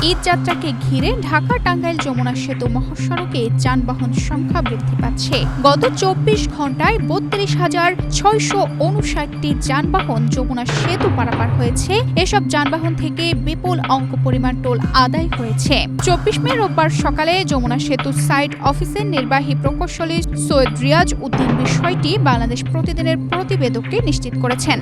ঈদ যাত্রাকে ঘিরে ঢাকা-টাঙ্গাইল যমুনা সেতু মহাসড়কে যানবাহন সংখ্যা বৃদ্ধি পাচ্ছে। গত ২৪ ঘন্টায় ৩২,৬৫৯টি যানবাহন যমুনা সেতু পারাপার হয়েছে। এসব যানবাহন থেকে বিপুল অঙ্ক পরিমাণ টোল আদায় হয়েছে। ২৪ মে রোববার সকালে যমুনা সেতু সাইট অফিসের নির্বাহী প্রকৌশলী সৈয়দ রিয়াজ উদ্দিন বিষয়টি বাংলাদেশ প্রতিদিনের প্রতিবেদককে নিশ্চিত করেছেন।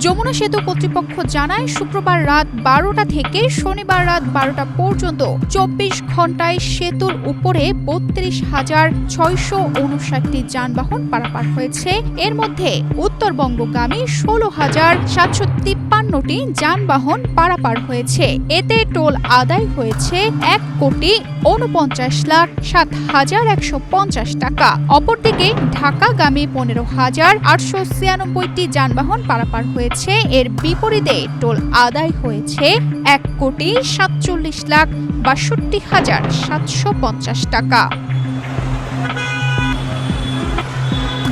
যমুনা সেতু কর্তৃপক্ষ জানায়, শুক্রবার রাত ১২টা থেকে শনিবার রাত ১২টা পর্যন্ত ২৪ ঘন্টায় সেতুর উপরে ৩২,৬৫৯টি যানবাহন পারাপার হয়েছে। এর মধ্যে উত্তরবঙ্গগামী ১৬,৭৫৩টি যানবাহন পারাপার হয়েছে। এতে টোল আদায় হয়েছে ১,৪৯,৭,১৫০ টাকা। অপরদিকে ঢাকাগামী ১৫,৮৯৬টি যানবাহন পারাপার হয়েছে। এর বিপরীতে টোল আদায় হয়েছে ১,৪৭,৬২,৭৫০ টাকা।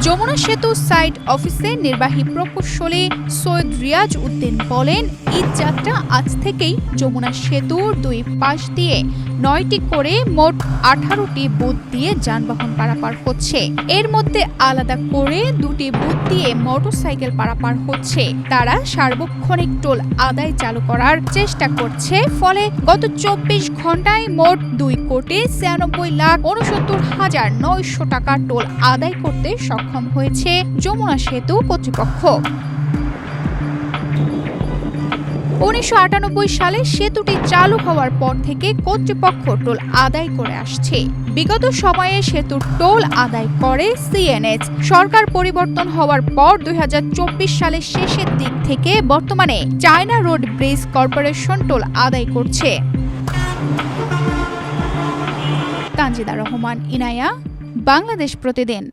যমুনা সেতু সাইট অফিসের নির্বাহী প্রকৌশলী সৈয়দ রিয়াজ উদ্দিন বলেন, ঈদ যাত্রা আজ থেকেই যমুনা সেতুর দুই পাশ দিয়ে ৯টি করে মোট ১৮টি বুথ দিয়ে যানবাহন পারাপার হচ্ছে। এর মধ্যে আলাদা করে ২টি বুথ দিয়ে মোটরসাইকেল পারাপার হচ্ছে। তারা সার্বক্ষণিক টোল আদায় চালু করার চেষ্টা করছে। ফলে গত ২৪ ঘন্টায় মোট ২,৯৬,৬৯,৯০০ টাকা টোল আদায় করতে সক্ষম হয়েছে যমুনা সেতু কর্তৃপক্ষ। ১৯৯৮ সালে সেতুটি চালু হওয়ার পর থেকে কর্তৃপক্ষ টোল আদায় করে আসছে। বিগত সময়ে সেতুর টোল আদায় করে সিএনএইচ। সরকার পরিবর্তন হওয়ার পর ২০২৪ সালের শেষের দিক থেকে বর্তমানে China road bridge corporation toll আদায় করছে। তানজিদা রহমান, ইনায়া, বাংলাদেশ প্রতিদিন।